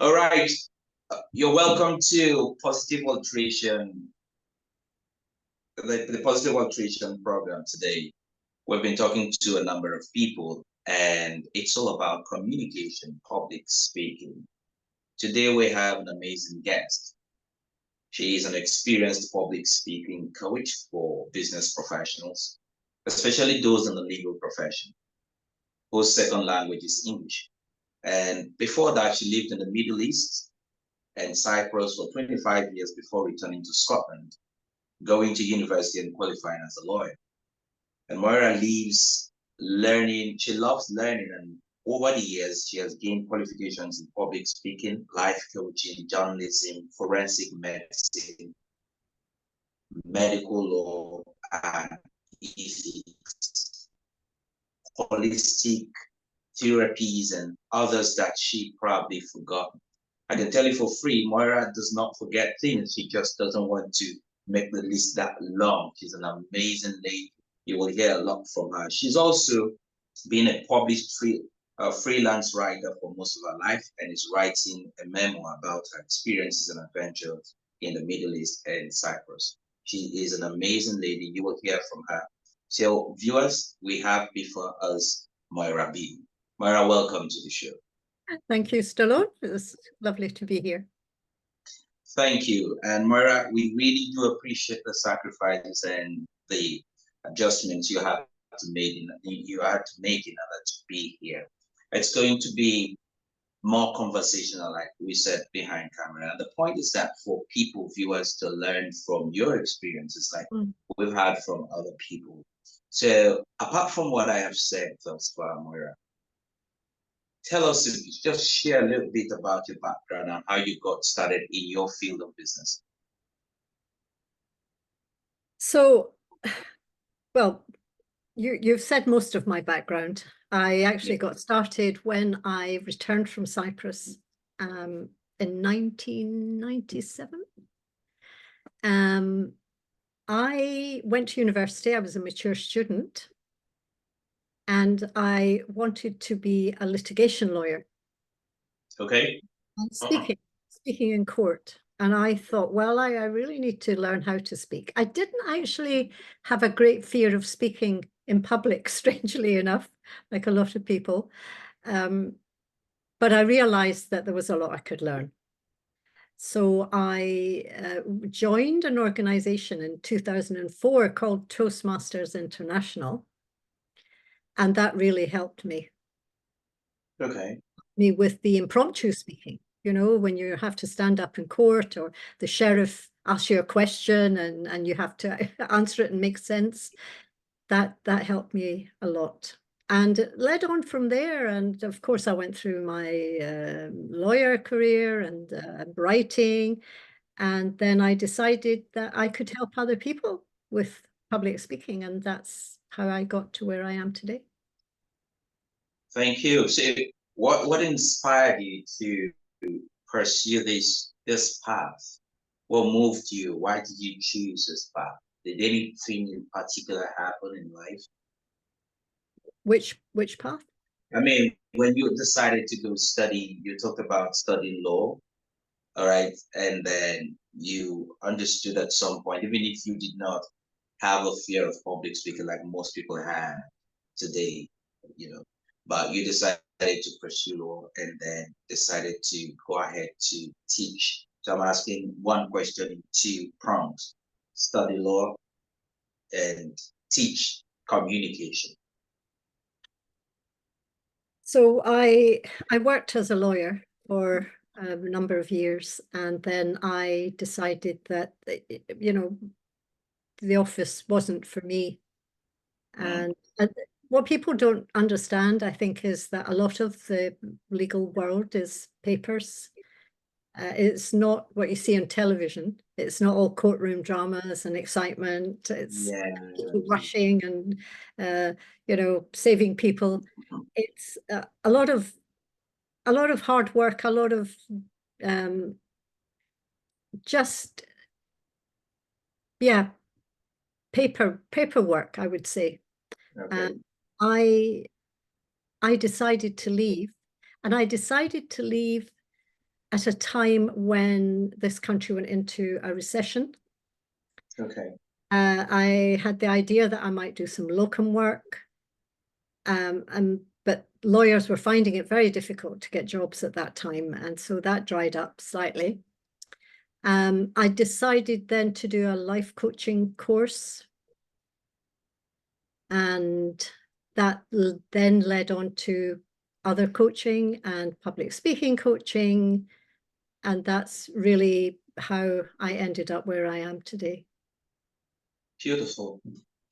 All right. You're welcome to Positive Alteration, the Positive Alteration program today. We've been talking to a number of people, and it's all about communication, public speaking. Today, we have an amazing guest. She is an experienced public speaking coach for business professionals, especially those in the legal profession, whose second language is English. And before that, she lived in the Middle East and Cyprus for 25 years before returning to Scotland, going to university and qualifying as a lawyer. And Moira lives learning, she loves learning, and over the years, she has gained qualifications in public speaking, life coaching, journalism, forensic medicine, medical law, and ethics, holistic therapies, and others that she probably forgot. I can tell you for free, Moira does not forget things. She just doesn't want to make the list that long. She's an amazing lady. You will hear a lot from her. She's also been a published freelance writer for most of her life and is writing a memoir about her experiences and adventures in the Middle East and Cyprus. She is an amazing lady. You will hear from her. So, viewers, we have before us Moira Beaton. Moira, welcome to the show. Thank you, Stallone. It's lovely to be here. Thank you. And Moira, we really do appreciate the sacrifices and the adjustments you had to make in order to be here. It's going to be more conversational, like we said, behind camera. And the point is that for people, viewers, to learn from your experiences, like we've had from other people. So apart from what I have said thus far, Moira, tell us, just share a little bit about your background and how you got started in your field of business. So, well, you've said most of my background. I actually got started when I returned from Cyprus in 1997. I went to university. I was a mature student, and I wanted to be a litigation lawyer. Okay. And speaking in court. And I thought, well, I really need to learn how to speak. I didn't actually have a great fear of speaking in public, strangely enough, like a lot of people. But I realized that there was a lot I could learn. So I joined an organization in 2004 called Toastmasters International. And that really helped me. Okay. Me with the impromptu speaking, you know, when you have to stand up in court or the sheriff asks you a question and you have to answer it and make sense. That helped me a lot. And it led on from there. And of course, I went through my lawyer career and writing. And then I decided that I could help other people with public speaking. And that's how I got to where I am today. Thank you. So what inspired you to pursue this path? What moved you? Why did you choose this path? Did anything in particular happen in life? Which path? I mean, when you decided to go study, you talked about studying law, all right? And then you understood at some point, even if you did not have a fear of public speaking like most people have today, you know, but you decided to pursue law and then decided to go ahead to teach. So I'm asking one question in two prongs: study law and teach communication. So I worked as a lawyer for a number of years, and then I decided that, you know, the office wasn't for me. And what people don't understand, I think, is that a lot of the legal world is papers. It's not what you see on television. It's not all courtroom dramas and excitement. It's people rushing and you know, saving people. It's a lot of hard work, a lot of just paperwork, I would say. Okay. I decided to leave, and I decided to leave at a time when this country went into a recession. Okay. I had the idea that I might do some locum work, but lawyers were finding it very difficult to get jobs at that time, and so that dried up slightly. I decided then to do a life coaching course, and that then led on to other coaching and public speaking coaching, and that's really how I ended up where I am today. Beautiful.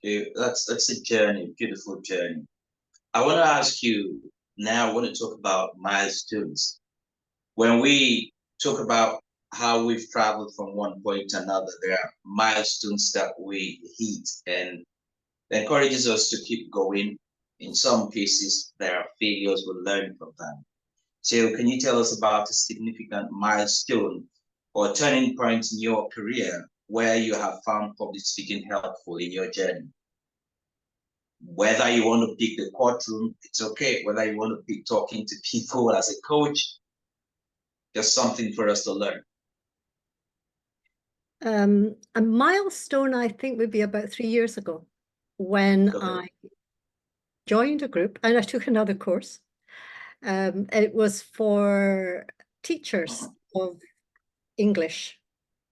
That's a journey, beautiful journey. I want to ask you now, I want to talk about milestones. When we talk about how we've traveled from one point to another, there are milestones that we hit and encourages us to keep going. In some cases, there are failures, we learn from them. So can you tell us about a significant milestone or turning point in your career where you have found public speaking helpful in your journey? Whether you want to pick the courtroom, it's okay. Whether you want to pick talking to people as a coach, just something for us to learn. A milestone, I think, would be about 3 years ago when Okay. I joined a group and I took another course. It was for teachers of English,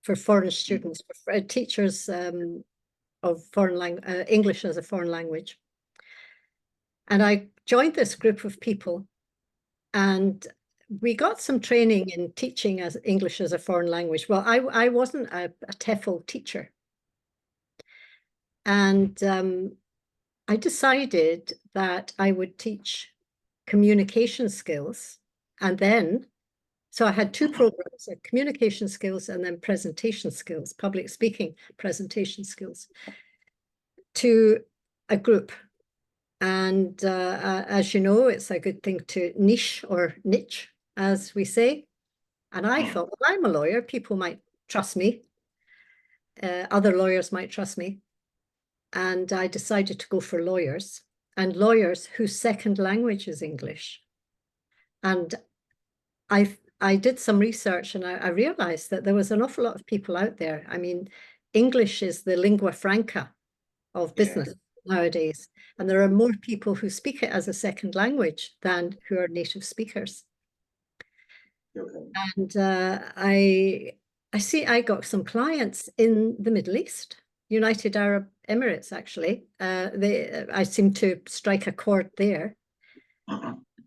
for foreign students, for teachers of foreign language, English as a foreign language. And I joined this group of people, and we got some training in teaching as English as a foreign language. Well, I wasn't a TEFL teacher. And I decided that I would teach communication skills. And then, so I had 2 programs, communication skills and then presentation skills, public speaking presentation skills, to a group. And as you know, it's a good thing to niche, as we say. And I thought, well, I'm a lawyer. People might trust me. Other lawyers might trust me. And I decided to go for lawyers, and lawyers whose second language is English. And I did some research, and I realized that there was an awful lot of people out there. I mean, English is the lingua franca of business nowadays, and there are more people who speak it as a second language than who are native speakers. Okay. And I got some clients in the Middle East, United Arab Emirates, actually. I seem to strike a chord there.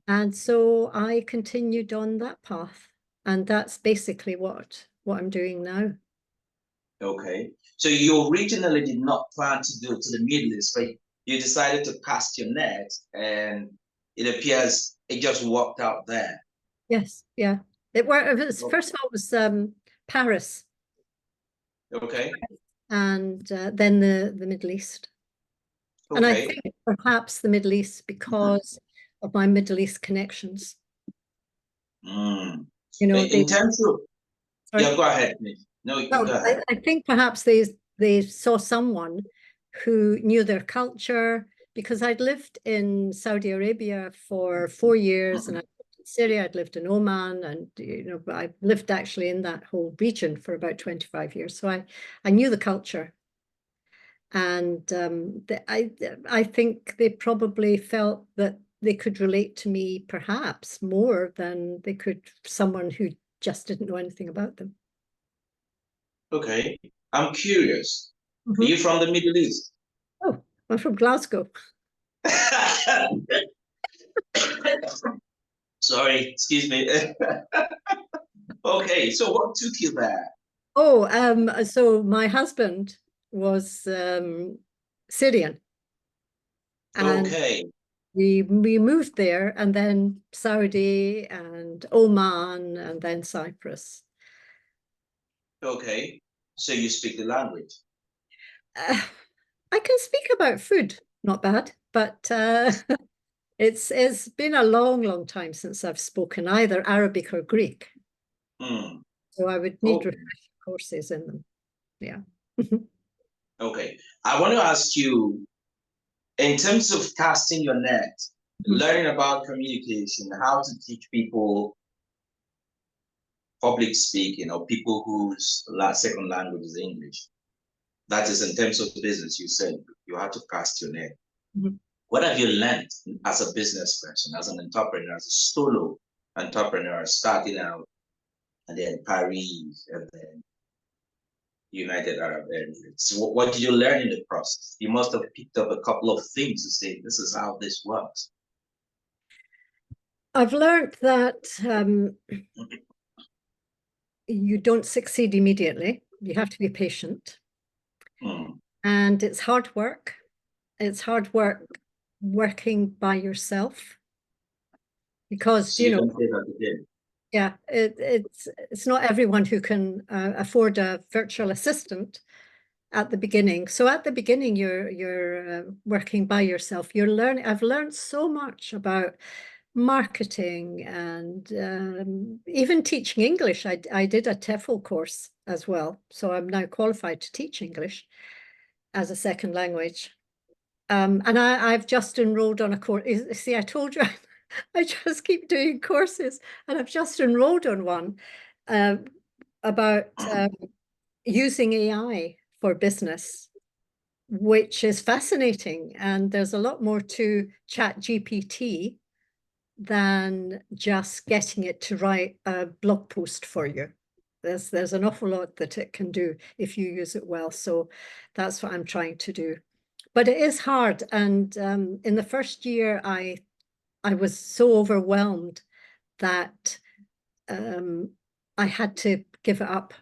And so I continued on that path. And that's basically what I'm doing now. Okay. So you originally did not plan to go to the Middle East, but you decided to cast your net, and it appears it just worked out there. Yes, yeah. It was, first of all, it was Paris. Okay. And then the Middle East. Okay. And I think perhaps the Middle East because of my Middle East connections. Mm. You know, in terms of, sorry? Yeah, go ahead, please. No, you go ahead. I think perhaps they saw someone who knew their culture, because I'd lived in Saudi Arabia for 4 years, and I lived in Syria, I'd lived in Oman, and I lived actually in that whole region for about 25 years. So I knew the culture. And I think they probably felt that they could relate to me perhaps more than they could someone who just didn't know anything about them. Okay. I'm curious. Are you from the Middle East? Oh, I'm from Glasgow. Sorry, excuse me. Okay, so what took you there? Oh, so my husband was Syrian. And Okay. we moved there, and then Saudi and Oman and then Cyprus. Okay. So you speak the language? I can speak about food, not bad, but it's been a long time since I've spoken either Arabic or Greek. So I would need refresher courses in them. Yeah. Okay. I want to ask you, in terms of casting your net, learning about communication, how to teach people public speaking or people whose second language is English. That is in terms of business, you said you have to cast your net. Mhm. What have you learned as a business person, as an entrepreneur, as a solo entrepreneur starting out, and then Paris, and then United Arab Emirates? What did you learn in the process? You must have picked up a couple of things to say, this is how this works. I've learned that you don't succeed immediately. You have to be patient. And it's hard work. It's hard work working by yourself because, So you can say that again. Yeah, it's not everyone who can afford a virtual assistant at the beginning. So at the beginning, you're working by yourself. You're learning. I've learned so much about marketing and even teaching English. I did a TEFL course as well, so I'm now qualified to teach English as a second language. And I've just enrolled on a course. See, I told you I just keep doing courses, and I've just enrolled on one about using AI for business, which is fascinating. And there's a lot more to ChatGPT than just getting it to write a blog post for you. There's an awful lot that it can do if you use it well. So that's what I'm trying to do. But it is hard. And in the first year, I was so overwhelmed that I had to give it up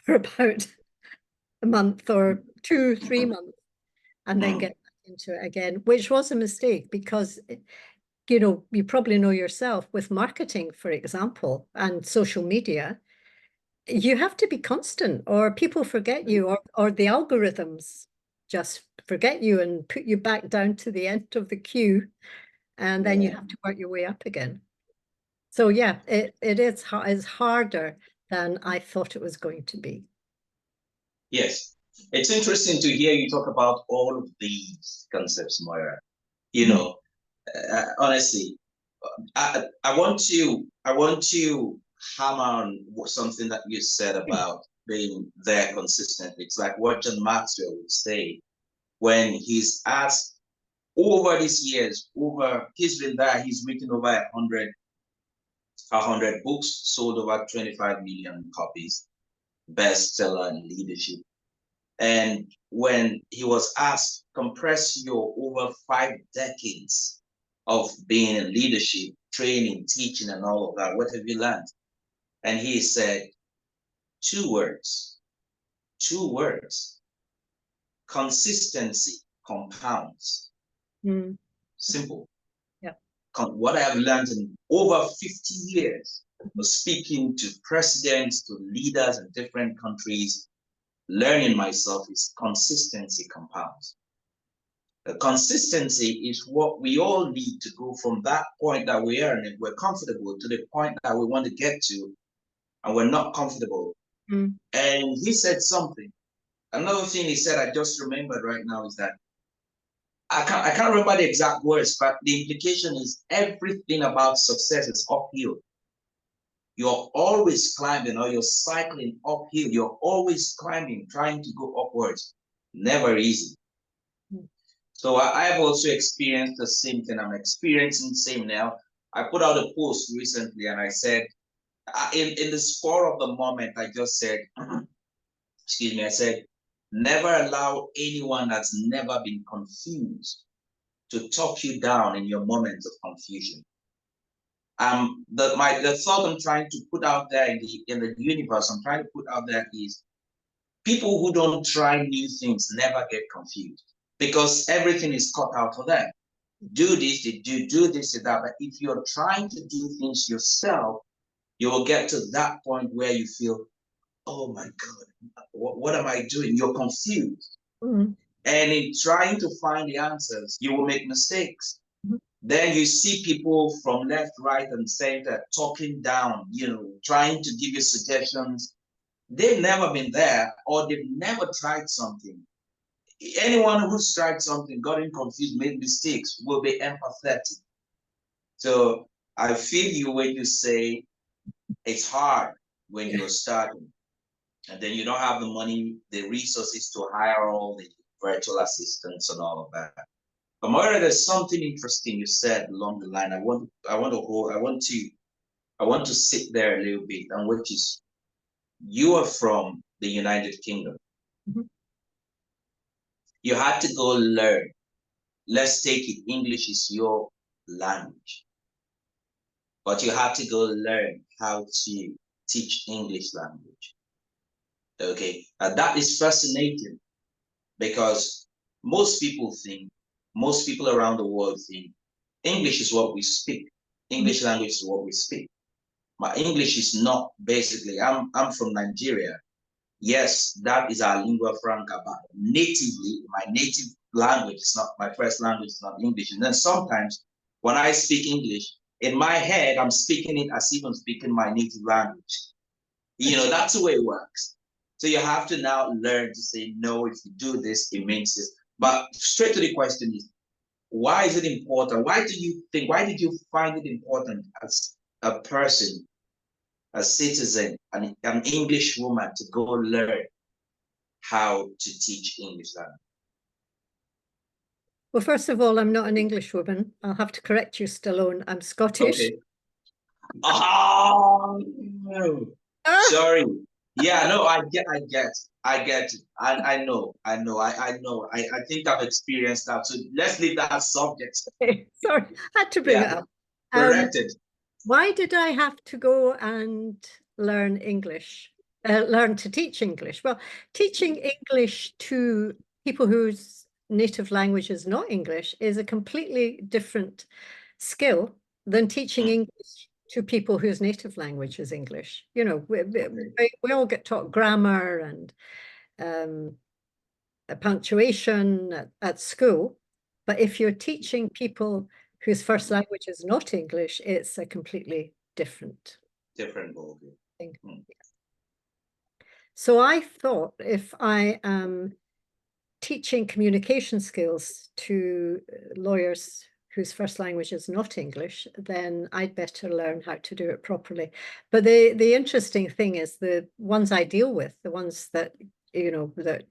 for about a month or 2-3 months and then get back into it again, which was a mistake because, you probably know yourself with marketing, for example, and social media, you have to be constant or people forget you or the algorithms just forget you and put you back down to the end of the queue. And then you have to work your way up again. So yeah, it is it's harder than I thought it was going to be. Yes, it's interesting to hear you talk about all of these concepts, Moira. Honestly, I want to hammer on something that you said about being there consistently. It's like what John Maxwell would say when he's asked over these years, he's been there, he's written over 100 books, sold over 25 million copies, bestseller in leadership. And when he was asked, compress your over 5 decades of being in leadership, training, teaching, and all of that, what have you learned? And he said, 2 words, consistency compounds. Simple. Yeah. What I have learned in over 50 years of speaking to presidents, to leaders in different countries, learning myself is consistency compounds. The consistency is what we all need to go from that point that we are and we're comfortable to the point that we want to get to, and we're not comfortable. And he said something. Another thing he said, I just remembered right now, is that I can't remember the exact words, but the implication is everything about success is uphill. You're always climbing, or you're cycling uphill. You're always climbing, trying to go upwards. Never easy. So I've also experienced the same thing. I'm experiencing the same now. I put out a post recently and I said, in the spur of the moment, I just said, excuse me, I said, never allow anyone that's never been confused to talk you down in your moments of confusion. The thought I'm trying to put out there in the universe, I'm trying to put out there is, people who don't try new things never get confused because everything is cut out for them. Do this, they do this, they that. But if you're trying to do things yourself, you will get to that point where you feel, oh my God, what am I doing? You're confused. And in trying to find the answers, you will make mistakes. Then you see people from left, right, and center talking down, trying to give you suggestions. They've never been there, or they've never tried something. Anyone who's tried something, gotten confused, made mistakes, will be empathetic. So I feel you when you say it's hard. when you're starting, and then you don't have the money, the resources to hire all the virtual assistants and all of that. But Moira, there's something interesting you said along the line. I want to sit there a little bit, and which is, you are from the United Kingdom. Mhm. You had to go learn. Let's take it, English is your language. But you had to go learn how to teach English language. Okay, and that is fascinating because most people around the world think English is what we speak. English language is what we speak. My English is not basically, I'm from Nigeria. Yes, that is our lingua franca, but natively, my native language is not, my first language is not English. And then sometimes when I speak English, in my head, I'm speaking it as if I'm speaking my native language. You know, that's the way it works. So you have to now learn to say, no, if you do this, it means this. But straight to the question is, why is it important? Why did you find it important as a person, a citizen, an English woman, to go learn how to teach English language? Well, first of all, I'm not an English woman. I'll have to correct you, Stallone. I'm Scottish. Okay. Oh, sorry. Yeah, no, I get it. I know. I think I've experienced that. So let's leave that subject. Okay, sorry, I had to bring it up. Corrected. Why did I have to go and learn English, learn to teach English? Well, teaching English to people whose native language is not English is a completely different skill than teaching English to people whose native language is English. You know, we all get taught grammar and punctuation at school, but if you're teaching people whose first language is not English, it's a completely different ballgame thing. So I thought, if I am teaching communication skills to lawyers whose first language is not English, then I'd better learn how to do it properly. But the interesting thing is, the ones I deal with, the ones that, you know, that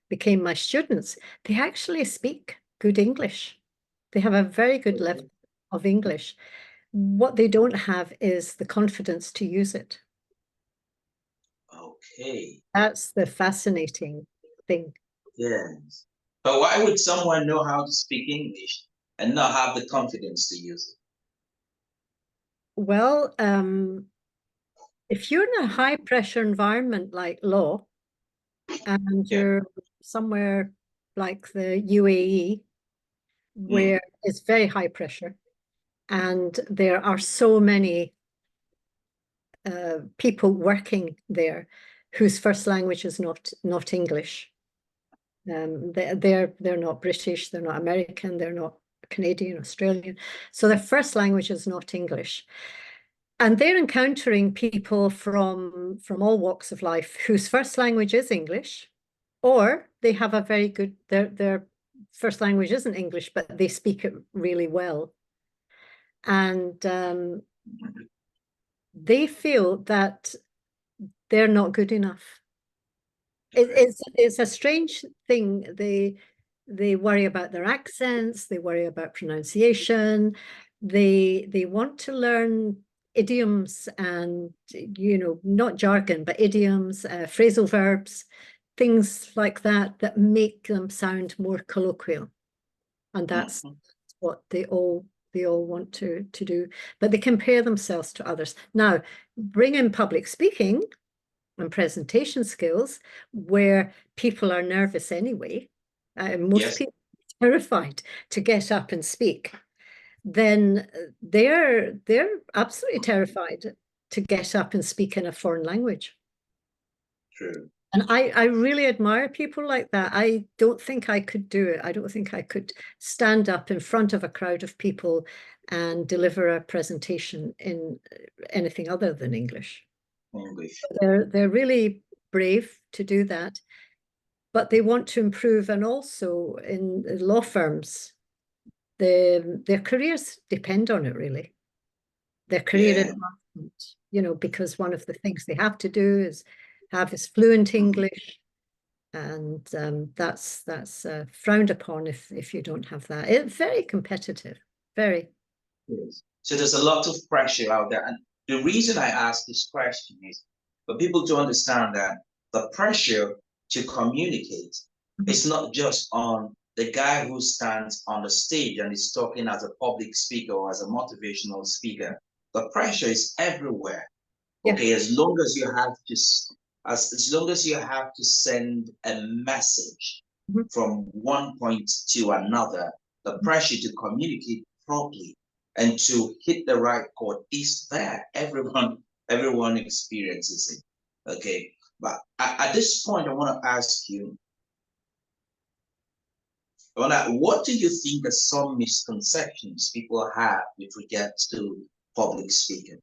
became my students, they actually speak good English. They have a very good level of English. What they don't have is the confidence to use it. Okay. That's the fascinating thing. Yes. But why would someone know how to speak English and not have the confidence to use it? Well, if you're in a high pressure environment like law, and you're somewhere like the UAE, where it's very high pressure, and there are so many people working there whose first language is not English. They're not British, they're not American, they're not Canadian, Australian. So their first language is not English. And they're encountering people from all walks of life whose first language is English, or they have a very good, their first language isn't English, but they speak it really well. And they feel that they're not good enough. It's a strange thing. They worry about their accents, they worry about pronunciation, they want to learn idioms and, you know, not jargon, but idioms, phrasal verbs, things like that make them sound more colloquial. And that's what they all want to do. But they compare themselves to others. Now, bring in public speaking and presentation skills, where people are nervous anyway. Most people are terrified to get up and speak. Then they're absolutely terrified to get up and speak in a foreign language. True. And I really admire people like that. I don't think I could do it. I don't think I could stand up in front of a crowd of people and deliver a presentation in anything other than English. They're really brave to do that, but they want to improve. And also in law firms, their careers depend on it, really. Their career important, you know, because one of the things they have to do is have is fluent English, and that's frowned upon if you don't have that. It's very competitive, very. Yes. So there's a lot of pressure out there. And the reason I ask this question is for people to understand that the pressure to communicate is not just on the guy who stands on the stage and is talking as a public speaker or as a motivational speaker. The pressure is everywhere. Yeah. Okay, as long as you have to as long as you have to send a message from one point to another, the pressure to communicate properly and to hit the right chord is there. Everyone experiences it. Okay, but at this point, I want to ask you, what do you think are some misconceptions people have with regards to public speaking?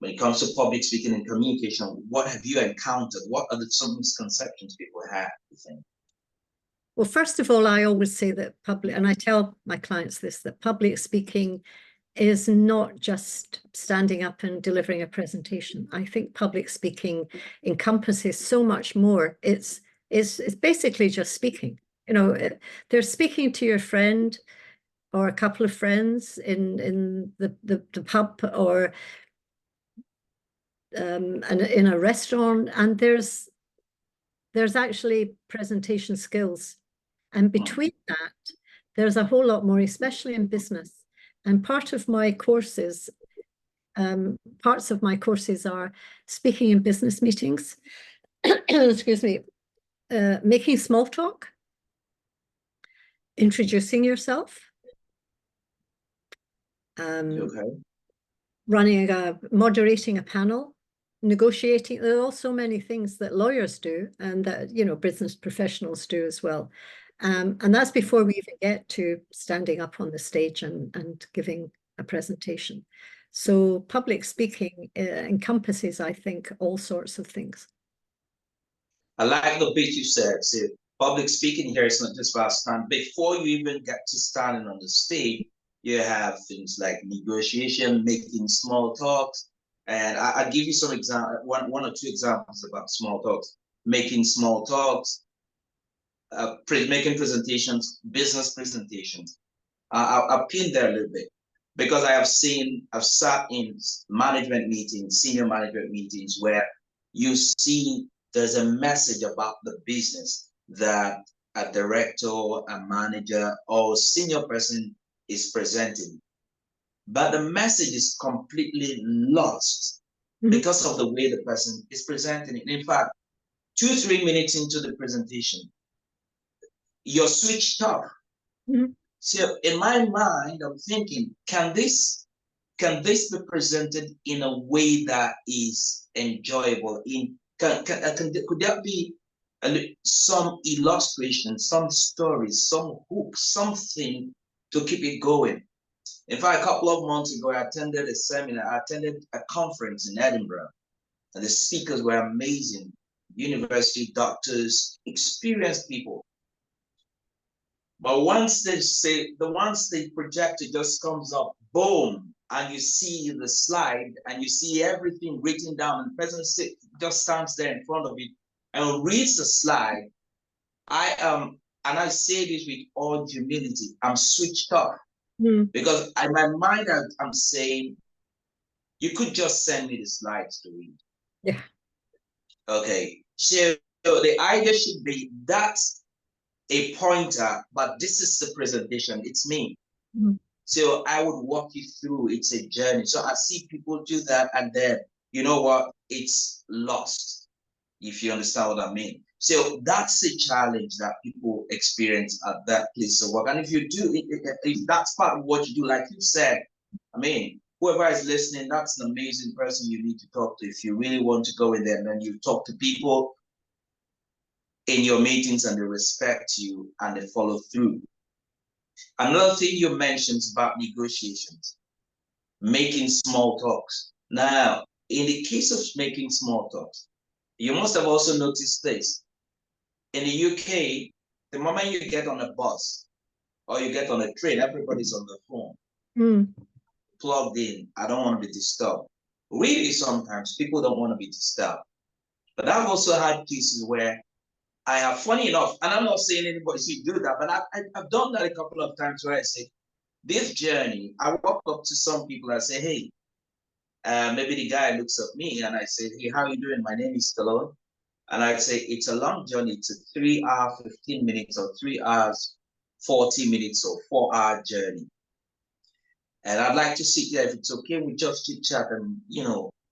When it comes to public speaking and communication, what have you encountered? What are some misconceptions people have, you think? Well, first of all, I always say that and I tell my clients this, that public speaking is not just standing up and delivering a presentation. I think public speaking encompasses so much more. It's basically just speaking. You know, they're speaking to your friend or a couple of friends in the pub or and in a restaurant, and there's actually presentation skills. And between that, there's a whole lot more, especially in business. And parts of my courses are speaking in business meetings, excuse me, making small talk, introducing yourself, moderating a panel, negotiating. There are also many things that lawyers do and that, you know, business professionals do as well. And that's before we even get to standing up on the stage and giving a presentation. So public speaking encompasses, I think, all sorts of things. I like the bit you said. So public speaking here is not just about stand. Before you even get to standing on the stage, you have things like negotiation, making small talks. And I'll give you some example, one or two examples about small talks. Making small talks, making presentations, business presentations. I'll pin there a little bit because I've sat in management meetings, senior management meetings where you see there's a message about the business that a director, a manager, or senior person is presenting. But the message is completely lost because of the way the person is presenting it. In fact, 2-3 minutes into the presentation, you're switched off. So in my mind, I'm thinking, can this be presented in a way that is enjoyable? Could there be some illustration, some stories, some hooks, something to keep it going? In fact, a couple of months ago, I attended a seminar. I attended a conference in Edinburgh, and the speakers were amazing. University doctors, experienced people. But once the projector just comes up, boom, and you see the slide and you see everything written down, and the person just stands there in front of it and reads the slide. And I say this with all humility, I'm switched off. Because in my mind, I'm saying, you could just send me the slides to read. Yeah. Okay. So the idea should be that's a pointer, but this is the presentation. It's me. So I would walk you through. It's a journey. So I see people do that, and then you know what? It's lost. If you understand what I mean. So that's a challenge that people experience at that place of work. And if you do, if that's part of what you do, like you said, I mean, whoever is listening, that's an amazing person you need to talk to. If you really want to go in there, and then you talk to people in your meetings and they respect you and they follow through. Another thing you mentioned is about negotiations, making small talks. Now, in the case of making small talks, you must have also noticed this. In the UK, the moment you get on a bus or you get on a train, everybody's on the phone. plugged in. I don't want to be disturbed. Really, sometimes people don't want to be disturbed. But I've also had cases where I have, funny enough, and I'm not saying anybody should do that, but I've done that a couple of times where I say, this journey, I walk up to some people, I say, hey, maybe the guy looks at me and I say, hey, how are you doing? My name is Stallone. And I'd say it's a long journey. It's a 3 hour, 15 minutes or 3 hours, 40 minutes or 4 hour journey. And I'd like to sit there if it's okay, we just chit chat and,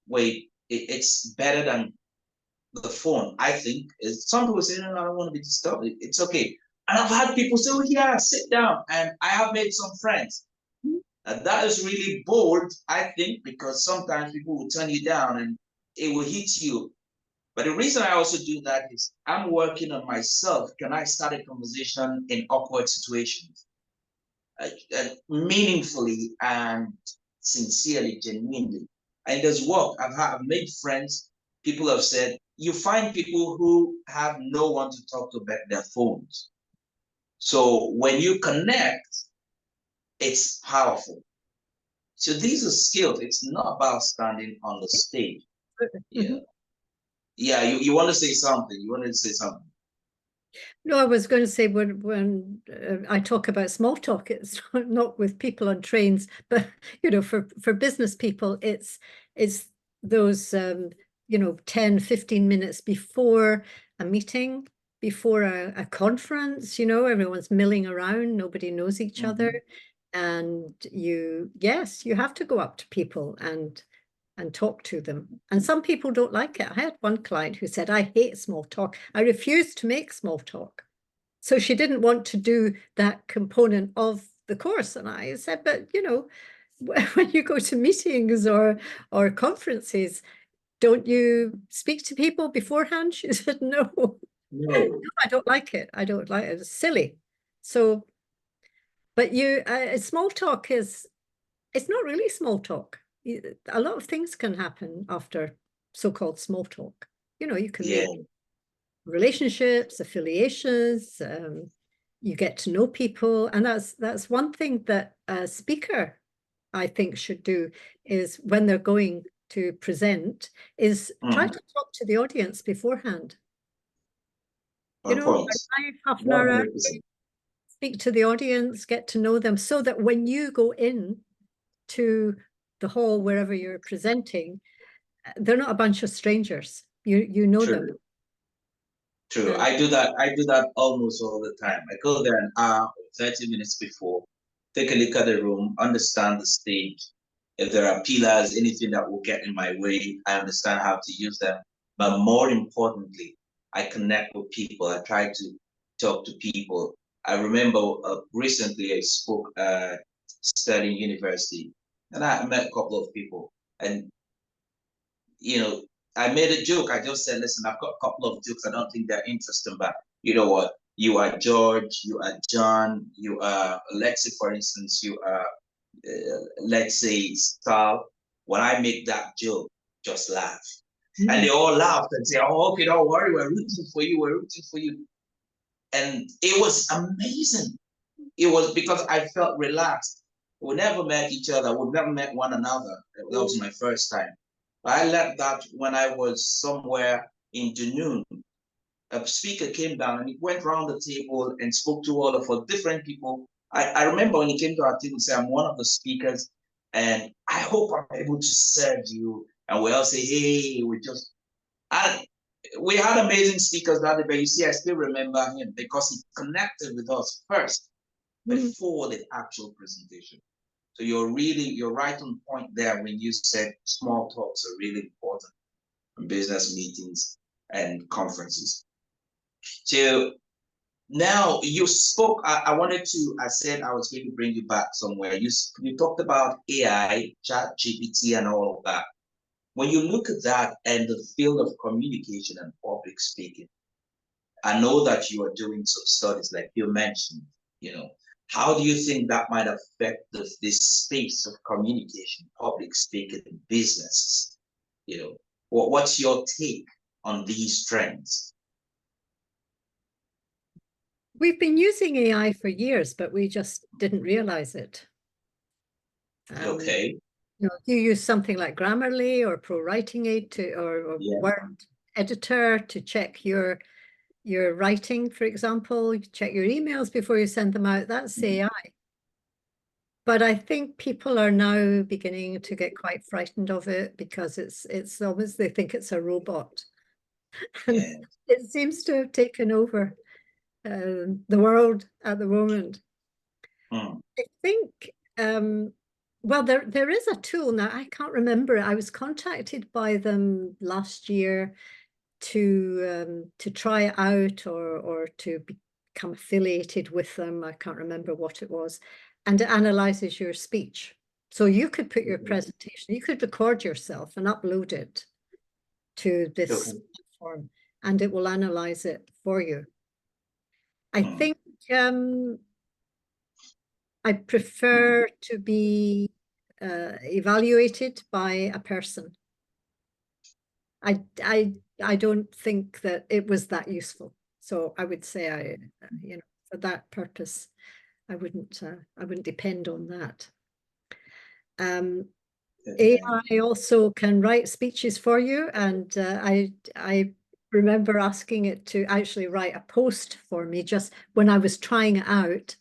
wait, it's better than the phone, I think. Some people say, no, I don't want to be disturbed. It's okay. And I've had people say, oh, yeah, sit down. And I have made some friends. And that is really bold, I think, because sometimes people will turn you down and it will hit you. But the reason I also do that is I'm working on myself. Can I start a conversation in awkward situations? Meaningfully and sincerely, genuinely. And there's work. I've made friends. People have said, you find people who have no one to talk to but their phones. So when you connect, it's powerful. So these are skills. It's not about standing on the stage. Yeah. Yeah, you want to say something. You wanted to say something. No, I was going to say when I talk about small talk, it's not with people on trains, but for business people, it's those 10, 15 minutes before a meeting, before a conference. Everyone's milling around, nobody knows each other, and you have to go up to people and talk to them. And some people don't like it. I had one client who said, I hate small talk. I refuse to make small talk. So she didn't want to do that component of the course. And I said, but when you go to meetings or conferences, don't you speak to people beforehand? She said, no. No. I don't like it. I don't like it. It's silly. So, but small talk it's not really small talk. A lot of things can happen after so-called small talk. You can make relationships, affiliations, you get to know people. And that's one thing that a speaker, I think, should do is when they're going to present is try to talk to the audience beforehand. Half an hour, speak to the audience, get to know them, so that when you go in to the hall, wherever you're presenting, they're not a bunch of strangers. You know them. True. I do that almost all the time. I go there an hour or 30 minutes before, take a look at the room, understand the stage. If there are pillars, anything that will get in my way, I understand how to use them. But more importantly, I connect with people. I try to talk to people. I remember recently I spoke studying university, and I met a couple of people. And I made a joke. I just said, listen, I've got a couple of jokes. I don't think they're interesting, but you know what? You are George, you are John, you are Alexi, for instance, you are, let's say, Stal. When I make that joke, just laugh. And they all laughed and say, oh, okay, don't worry, we're rooting for you, we're rooting for you. And it was amazing. It was because I felt relaxed. We never met each other, we never met one another. That was my first time. I learned that when I was somewhere in Dunoon. A speaker came down and he went around the table and spoke to all of us, different people. I remember when he came to our table, say, I'm one of the speakers and I hope I'm able to serve you. And we all say, hey, we had amazing speakers that day, but you see, I still remember him because he connected with us first before the actual presentation. So you're right on point there when you said small talks are really important in business meetings and conferences. So now you spoke, I said I was going to bring you back somewhere. You talked about AI, ChatGPT and all of that. When you look at that and the field of communication and public speaking, I know that you are doing some studies like you mentioned, how do you think that might affect this space of communication, public speaking, in businesses? What's your take on these trends? We've been using AI for years, but we just didn't realize it. Okay. You use something like Grammarly or Pro Writing Aid or Yeah. Word Editor to check your writing, for example. You check your emails before you send them out. That's AI. But I think people are now beginning to get quite frightened of it because it's almost, they think it's a robot. And Yeah. it seems to have taken over the world at the moment. Mm. I think, well, there is a tool now. I can't remember it. I was contacted by them last year to try it out or to become affiliated with them. I can't remember what it was. And it analyzes your speech. So you could put your presentation, you could record yourself and upload it to this platform, and it will analyze it for you. I think I prefer to be evaluated by a person. I don't think that it was that useful. So I would say for that purpose, I wouldn't depend on that. AI also can write speeches for you, and I remember asking it to actually write a post for me just when I was trying it out.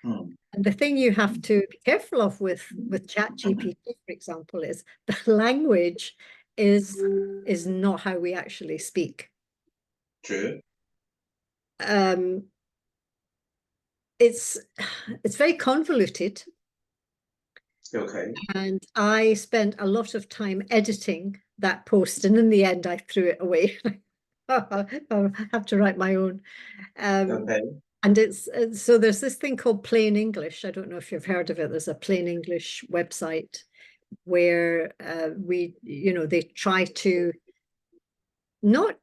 And the thing you have to be careful of with ChatGPT, for example, is the language is not how we actually speak. True. It's very convoluted. Okay. And I spent a lot of time editing that post, and in the end, I threw it away. I'll have to write my own. Okay. And so there's this thing called Plain English. I don't know if you've heard of it. There's a Plain English website where they try to not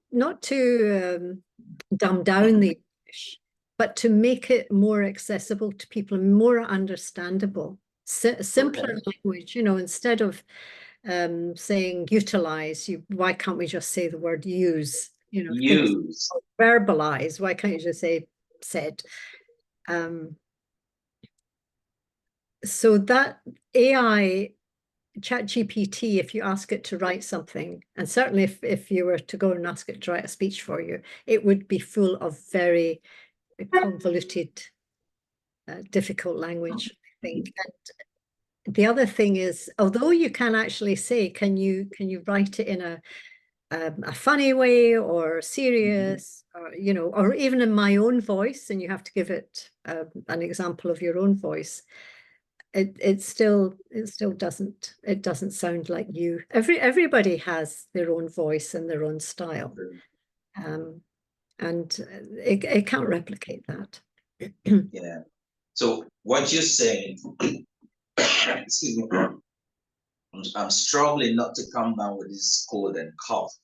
to dumb down the English, but to make it more accessible to people, more understandable, simpler language. Instead of saying utilize, why can't we just say the word use? Use. Verbalize. Why can't you just say said? So that AI ChatGPT, if you ask it to write something, and certainly if you were to go and ask it to write a speech for you, it would be full of very convoluted, difficult language, I think. And the other thing is, although you can actually say, can you write it in a funny way or serious, or even in my own voice, and you have to give it an example of your own voice. It still doesn't sound like you. Everybody has their own voice and their own style, and it can't replicate that. Yeah. So what you're saying, excuse me, I'm struggling not to come down with this cold and cough.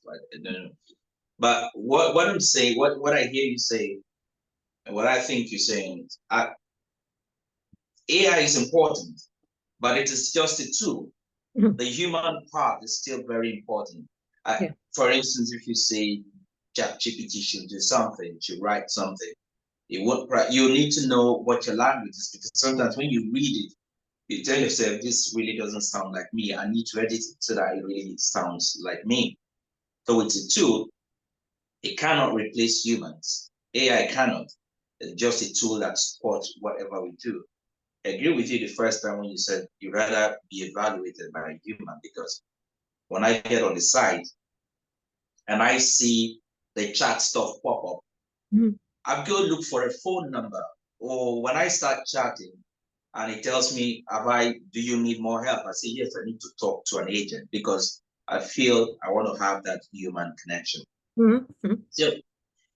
But what I'm saying, what I hear you say, and what I think you're saying, AI is important, but it is just a tool. The human part is still very important. For instance, if you say ChatGPT should do something, should write something, you need to know what your language is, because sometimes when you read it, you tell yourself, this really doesn't sound like me. I need to edit it so that it really sounds like me. So it's a tool. It cannot replace humans. AI cannot. It's just a tool that supports whatever we do. I agree with you the first time when you said you'd rather be evaluated by a human, because when I get on the site and I see the chat stuff pop up, I go look for a phone number. Or when I start chatting and it tells me, do you need more help? I say, yes, I need to talk to an agent, because I feel I want to have that human connection. So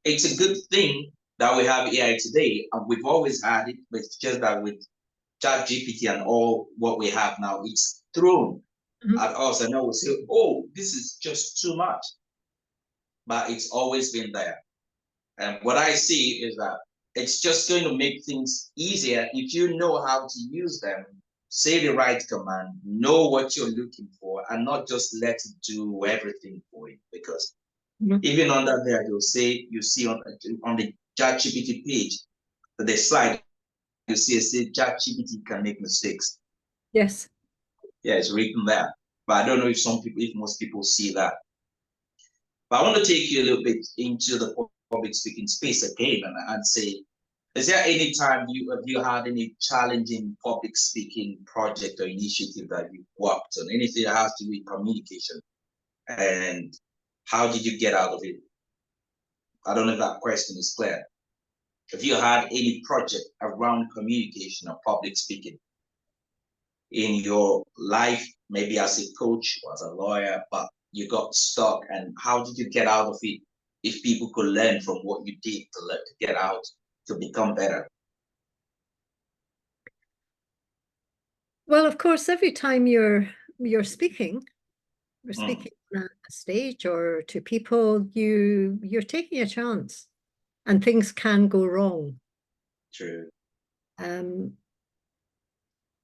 it's a good thing that we have AI today, and we've always had it, but it's just that with ChatGPT and all what we have now, it's thrown at us, and I will say, oh, this is just too much. But it's always been there. And what I see is that it's just going to make things easier if you know how to use them, say the right command, know what you're looking for, and not just let it do everything for you. Because even under there, you'll say, you see on the ChatGPT page, the slide, you see ChatGPT can make mistakes. Yes. Yeah, it's written there. But I don't know if most people see that. But I want to take you a little bit into the public speaking space again and say, is there any time have you had any challenging public speaking project or initiative that you worked on? Anything that has to do with communication? And how did you get out of it? I don't know if that question is clear. Have you had any project around communication or public speaking in your life, maybe as a coach or as a lawyer, but you got stuck, and how did you get out of it? If people could learn from what you did to get out, to become better. Well, of course, every time you're speaking, or speaking on a stage or to people, you're taking a chance, and things can go wrong. True.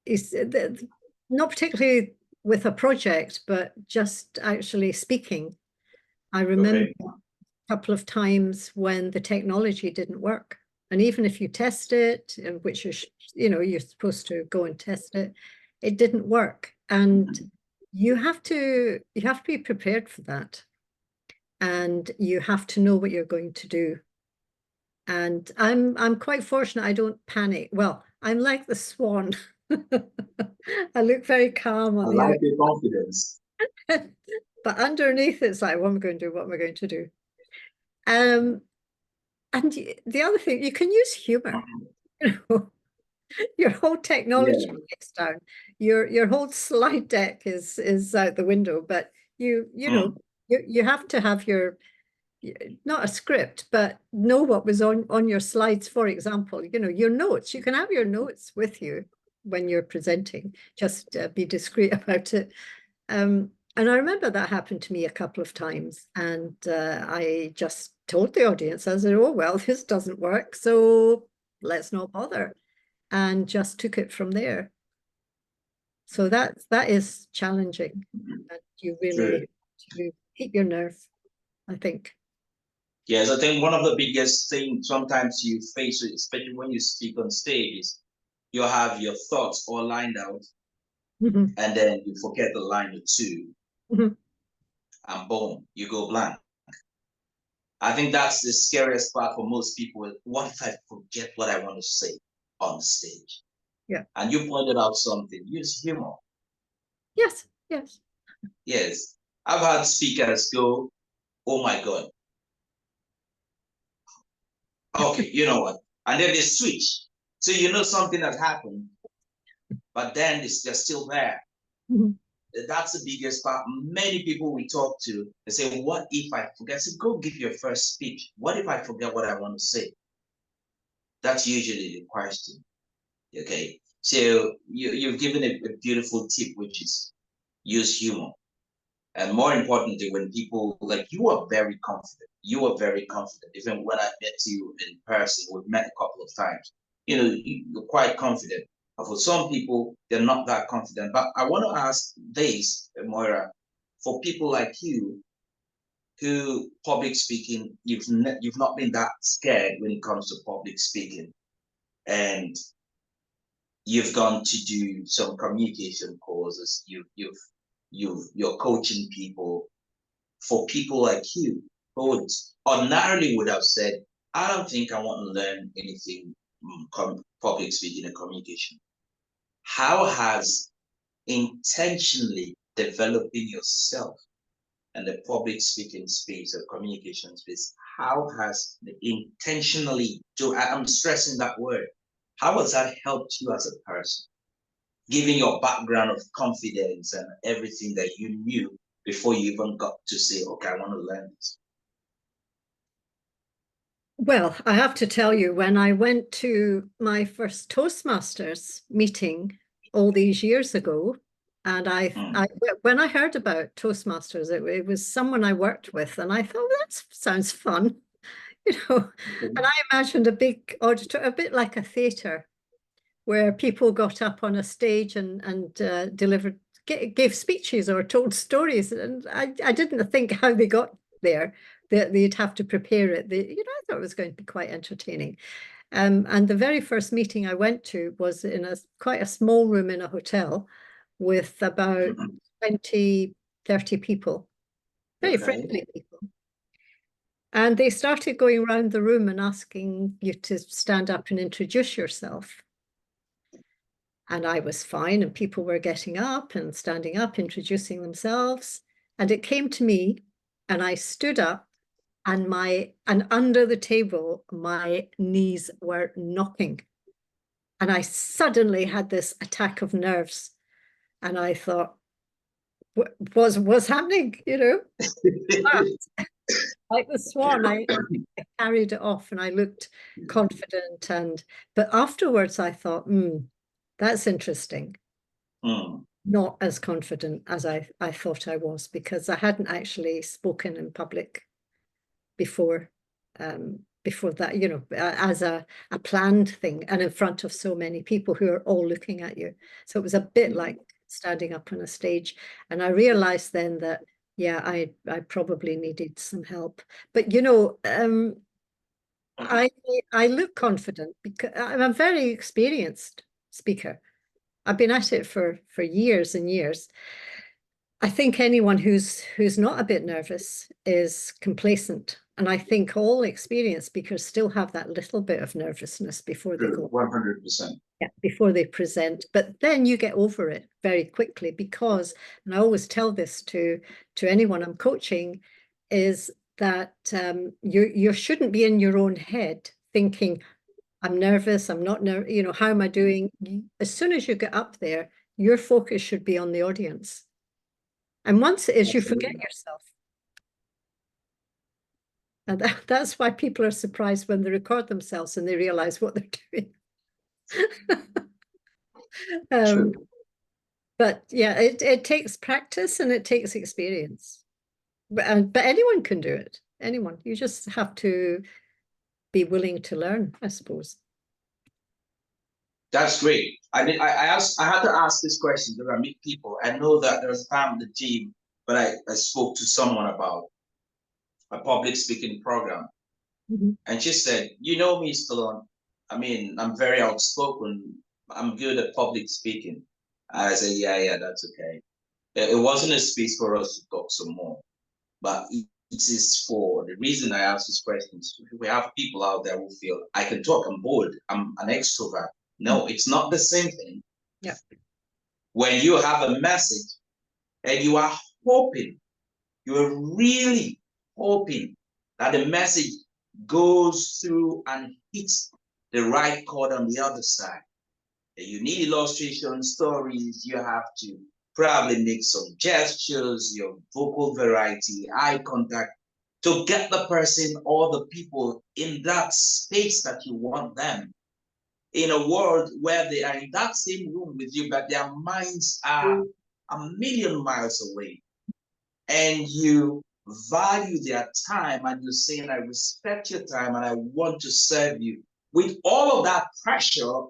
Is not particularly with a project, but just actually speaking. I remember a couple of times when the technology didn't work, and even if you test it, which is, you're supposed to go and test it, it didn't work, and you have to be prepared for that, and you have to know what you're going to do. And I'm quite fortunate. I don't panic. Well, I'm like the swan. I look very calm on I like your confidence. But underneath it's like, what am I going to do? What am I going to do? And the other thing, you can use humor. Your whole technology breaks down. Your whole slide deck is out the window. But you have to have not a script, but know what was on your slides. For example, your notes. You can have your notes with you when you're presenting. Just be discreet about it. And I remember that happened to me a couple of times, and I just told the audience, I said, oh, well, this doesn't work, so let's not bother, and just took it from there. So that is challenging, and you really to keep your nerve, I think. Yes, I think one of the biggest things sometimes you face, especially when you speak on stage, is you have your thoughts all lined out, and then you forget the line or two, and boom, you go blank. I think that's the scariest part for most people. What if I forget what I want to say on stage? Yeah. And you pointed out something. Use humor. Yes, yes. Yes. I've had speakers go, oh my God. Okay, you know what? And then they switch. So something has happened, but then they're still there. That's the biggest part. Many people we talk to, they say, what if I forget? So go give your first speech. What if I forget what I want to say? That's usually the question. Okay. So you've given a beautiful tip, which is use humor. And more importantly, when people, like, you are very confident. You are very confident. Even when I met you in person, we've met a couple of times. You're quite confident. But for some people, they're not that confident. But I want to ask this, Moira, for people like you, who public speaking, you've not been that scared when it comes to public speaking, and you've gone to do some communication courses. You're coaching people. For people like you who ordinarily would have said, I don't think I want to learn anything public speaking and communication. How has intentionally developing yourself and the public speaking space or communication space, how has intentionally, I'm stressing that word, how has that helped you as a person? Given your background of confidence and everything that you knew before you even got to say, okay, I want to learn this. Well, I have to tell you, when I went to my first Toastmasters meeting all these years ago, and when I heard about Toastmasters, it was someone I worked with, and I thought, that sounds fun, and I imagined a big auditorium, a bit like a theatre, where people got up on a stage and gave speeches or told stories, and I didn't think how they got there. They'd have to prepare it. I thought it was going to be quite entertaining. And the very first meeting I went to was in quite a small room in a hotel, with about 20, 30 people, very Okay. friendly people. And they started going around the room and asking you to stand up and introduce yourself. And I was fine, and people were getting up and standing up, introducing themselves. And it came to me, and I stood up, and under the table, my knees were knocking. And I suddenly had this attack of nerves. And I thought, what's happening, you know? Like the swan, I carried it off, and I looked confident. But afterwards I thought, that's interesting. Not as confident as I thought I was, because I hadn't actually spoken in public before that, you know, as a planned thing, and in front of so many people who are all looking at you. So it was a bit like standing up on a stage. And I realized then that, yeah, I probably needed some help. But, you know, I look confident because I'm a very experienced speaker. I've been at it for years and years. I think anyone who's not a bit nervous is complacent. And I think all experienced speakers still have that little bit of nervousness before they go. 100%. Yeah, before they present. But then you get over it very quickly, because, and I always tell this to anyone I'm coaching, is that you shouldn't be in your own head thinking, I'm nervous, I'm not nervous, you know, how am I doing? As soon as you get up there, your focus should be on the audience. And once it is, you forget yourself. And that's why people are surprised when they record themselves and they realize what they're doing. But yeah, it takes practice and it takes experience. But anyone can do it. Anyone. You just have to be willing to learn, I suppose. That's great. I had to ask this question because I meet people. I know that there's a time in the team, but I spoke to someone about a public speaking program. And she said, you know me, Stallone. I mean, I'm very outspoken. I'm good at public speaking. I said, yeah, that's okay. It wasn't a space for us to talk some more. But it is for the reason I asked this question. We have people out there who feel I can talk, I'm bold, I'm an extrovert. No, it's not the same thing. Yeah. When you have a message and you are hoping, you are really hoping that the message goes through and hits the right chord on the other side. And you need illustrations, stories, you have to probably make some gestures, your vocal variety, eye contact, to get the person or the people in that space that you want them. In a world where they are in that same room with you, but their minds are a million miles away. And you value their time, and you're saying, I respect your time and I want to serve you. With all of that pressure,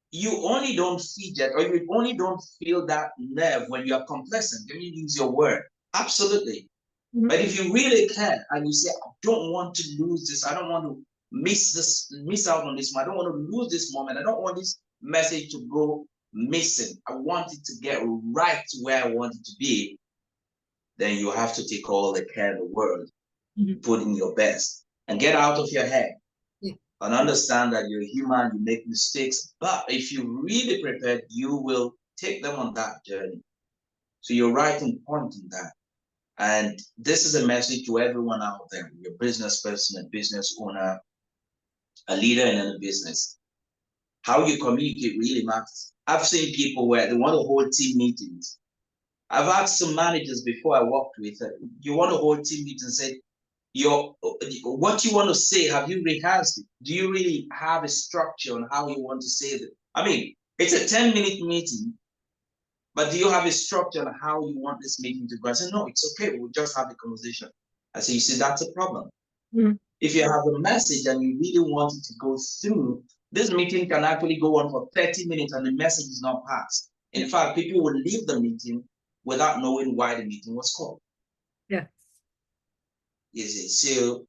you only don't fidget, or you only don't feel that nerve when you are complacent. Let me use your word. Absolutely. But if you really care and you say, I don't want to lose this, I don't want to miss out on this, I don't want to lose this moment, I don't want this message to go missing, I want it to get right where I want it to be, then you have to take all the care in the world, put in your best, and get out of your head. And understand that you're human, you make mistakes, but if you're really prepared, you will take them on that journey. So you're right in pointing that. And this is a message to everyone out there. You're a business person, a business owner, a leader in a business. How you communicate really matters. I've seen people where they want to hold team meetings. I've asked some managers before I worked with, you want to hold team meetings and say, what you want to say, have you rehearsed it? Do you really have a structure on how you want to say it? I mean, it's a 10-minute meeting, but do you have a structure on how you want this meeting to go? I said, no, it's okay. We'll just have a conversation. I said, you see, that's a problem. If you have a message and you really want it to go through, this meeting can actually go on for 30 minutes and the message is not passed. In fact, people will leave the meeting without knowing why the meeting was called. Yeah. Is it? So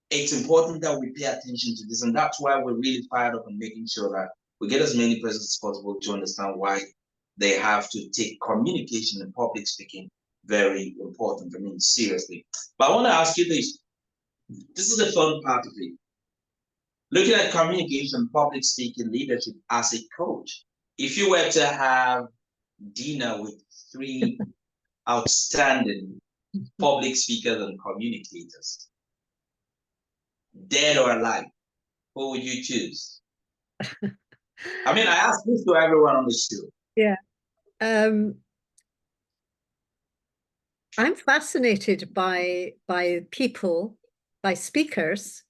it's important that we pay attention to this. And that's why we're really fired up on making sure that we get as many persons as possible to understand why they have to take communication and public speaking very important. I mean, seriously. But I want to ask you this. This is the fun part of it. Looking at communication, public speaking, leadership as a coach. If you were to have dinner with three outstanding public speakers and communicators, dead or alive, who would you choose? I mean, I ask this to everyone on the show. Yeah. I'm fascinated by people, by speakers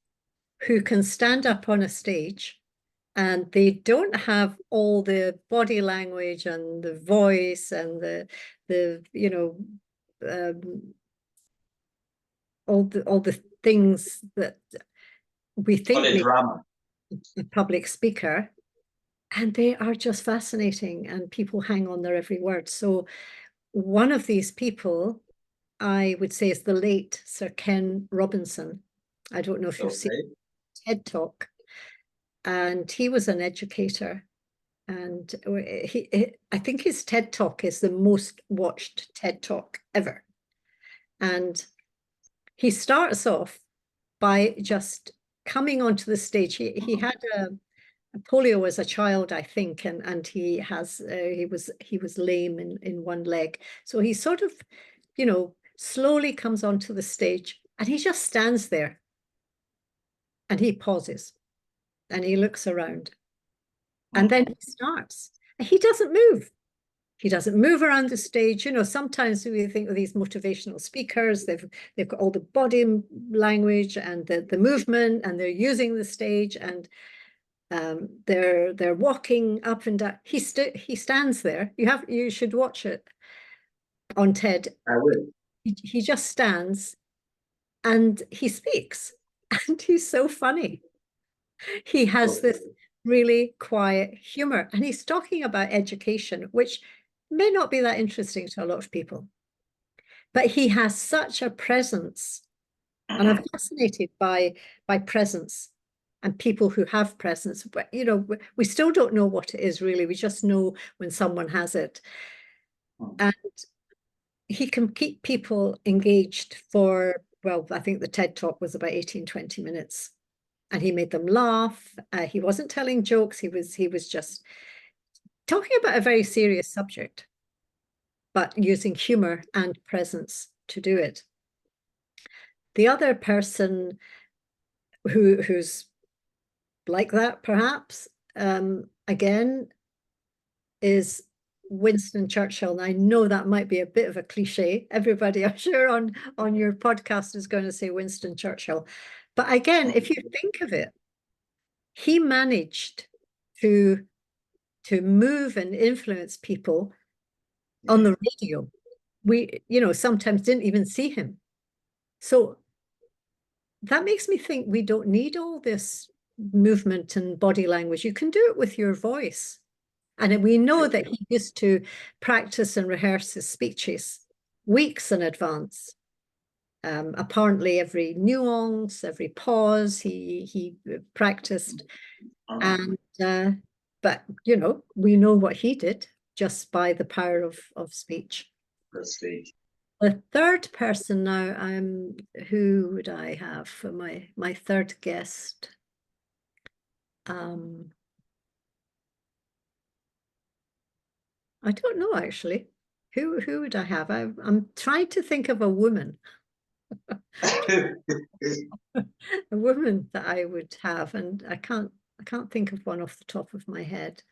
who can stand up on a stage and they don't have all the body language and the voice and the all the things that we think the make drama. a public speaker, and they are just fascinating and people hang on their every word. So one of these people, I would say, is the late Sir Ken Robinson. I don't know if you've seen TED Talk. And he was an educator. And I think his TED Talk is the most watched TED Talk ever. And he starts off by just coming onto the stage. He had a polio as a child, I think, and he was lame in one leg. So he sort of, slowly comes onto the stage and he just stands there and he pauses and he looks around and then he starts. He doesn't move. He doesn't move around the stage. Sometimes we think of these motivational speakers, they've got all the body language and the movement, and they're using the stage, and they're walking up and down. He stands there. You should watch it on TED. I will. He just stands and he speaks, and he's so funny. He has this really quiet humor, and he's talking about education, which may not be that interesting to a lot of people, but he has such a presence, and I'm fascinated by presence and people who have presence. But we still don't know what it is really. We just know when someone has it, and he can keep people engaged for, well, I think the TED Talk was about 18-20 minutes, and he made them laugh. He wasn't telling jokes. He was just talking about a very serious subject, but using humor and presence to do it. The other person who's like that, perhaps, again, is Winston Churchill. And I know that might be a bit of a cliche. Everybody, I'm sure, on your podcast is going to say Winston Churchill. But again, if you think of it, he managed to move and influence people on the radio. We, sometimes didn't even see him. So that makes me think we don't need all this movement and body language. You can do it with your voice. And we know that he used to practice and rehearse his speeches weeks in advance. Apparently every nuance, every pause, he practiced. And but we know what he did just by the power of speech. The third person now, who would I have for my third guest? I don't know, actually. Who would I have? I'm trying to think of a woman. A woman that I would have, and I can't think of one off the top of my head.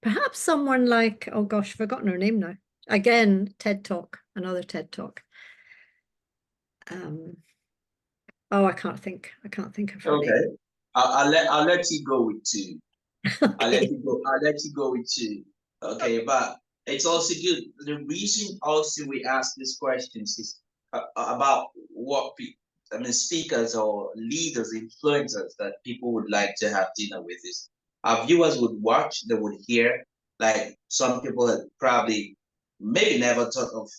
Perhaps someone like, oh gosh, forgotten her name now. Again, TED Talk, another TED Talk. I can't think of her name. I'll let you go with two. Okay. I'll let you go with two. Okay, but it's also good. The reason also we ask these questions is about what speakers or leaders, influencers that people would like to have dinner with. Is our viewers would watch, they would hear, like some people had probably maybe never thought of.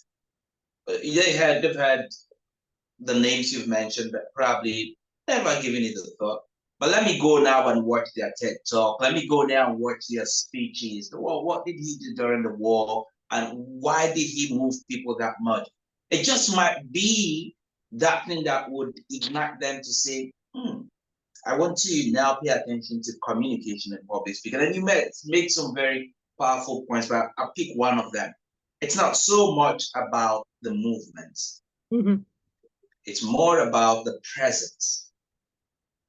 They've had the names you've mentioned, but probably never given it a thought. But let me go now and watch their TED Talk. Let me go now and watch their speeches. Well, what did he do during the war? And why did he move people that much? It just might be that thing that would ignite them to say, I want to now pay attention to communication in public speaking. And you make some very powerful points, but I'll pick one of them. It's not so much about the movements. Mm-hmm. It's more about the presence.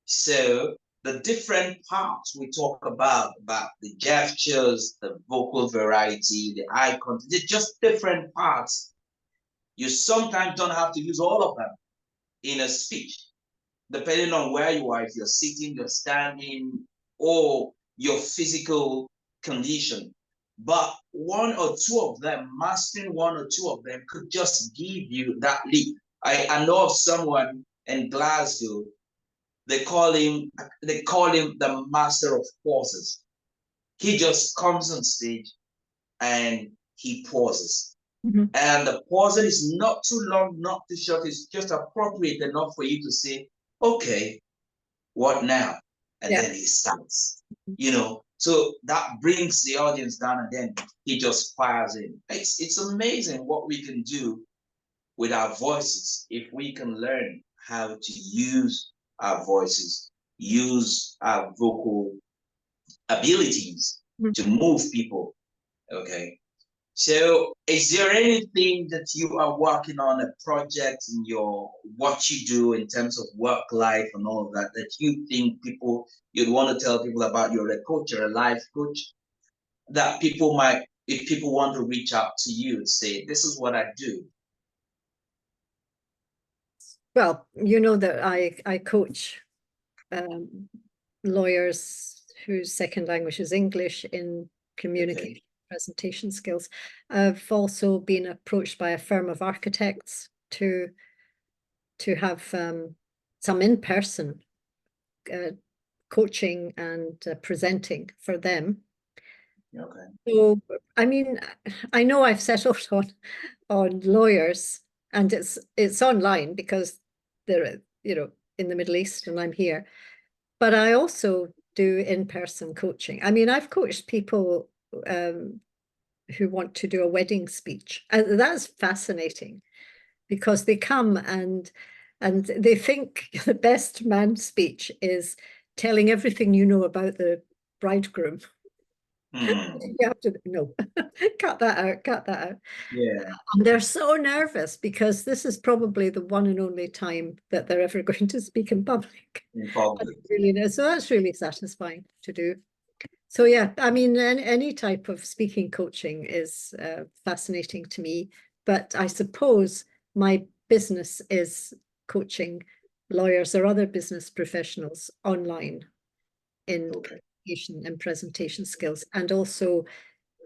So the different parts we talk about the gestures, the vocal variety, the eye contact, they're just different parts. You sometimes don't have to use all of them in a speech, depending on where you are, if you're sitting, you're standing, or your physical condition. But one or two of them, mastering one or two of them could just give you that leap. I know of someone in Glasgow. They call him the master of pauses. He just comes on stage and he pauses. Mm-hmm. And the pausing is not too long, not too short. It's just appropriate enough for you to say, okay, what now? And then he starts, So that brings the audience down, and then he just fires in. It's amazing what we can do with our voices if we can learn how to use our voices, use our vocal abilities to move people. Okay. So is there anything that you are working on, a project in what you do in terms of work life and all of that, that you think you'd want to tell people about? You're a coach or a life coach, that people might, if people want to reach out to you and say, this is what I do. Well, you know that I coach lawyers whose second language is English in communication, presentation skills. I've also been approached by a firm of architects to have some in-person coaching and presenting for them. Okay. So, I mean, I know I've settled on lawyers, and it's online because they're, in the Middle East and I'm here. But I also do in-person coaching. I mean, I've coached people who want to do a wedding speech, and that's fascinating because they come and they think the best man speech is telling everything you know about the bridegroom. You have to cut that out. Yeah. And they're so nervous because this is probably the one and only time that they're ever going to speak in public. So that's really satisfying to do. So yeah, I mean, any type of speaking coaching is fascinating to me. But I suppose my business is coaching lawyers or other business professionals online in communication and presentation skills, and also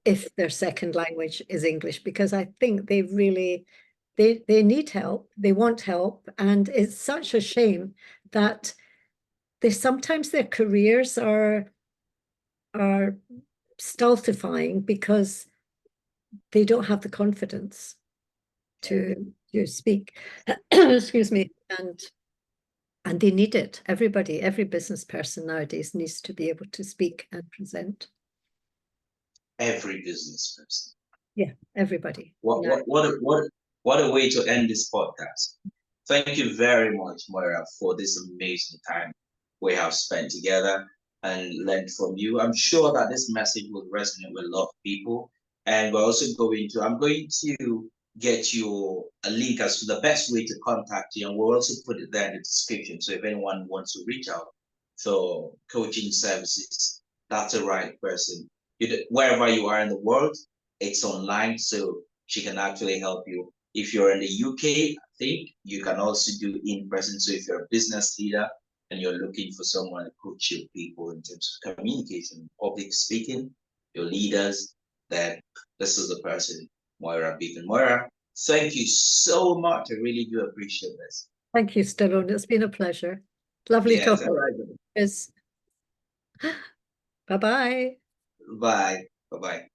if their second language is English, because I think they really, they need help, they want help, and it's such a shame that sometimes their careers are stultifying because they don't have the confidence to speak. Excuse me. And they need it. Every business person nowadays needs to be able to speak and present. Every business person. Yeah, everybody. What a way to end this podcast. Thank you very much, Moira, for this amazing time we have spent together and learned from you. I'm sure that this message will resonate with a lot of people. And we're also I'm going to get you a link as to the best way to contact you. And we'll also put it there in the description. So if anyone wants to reach out for coaching services, that's the right person. Wherever you are in the world, it's online, so she can actually help you. If you're in the UK, I think you can also do in-person. So if you're a business leader and you're looking for someone to coach your people in terms of communication, public speaking, your leaders, then this is the person, Moira Beaton. Moira, thank you so much. I really do appreciate this. Thank you, Stallone. It's been a pleasure. Lovely talking. All right. Bye-bye. Bye. Bye-bye.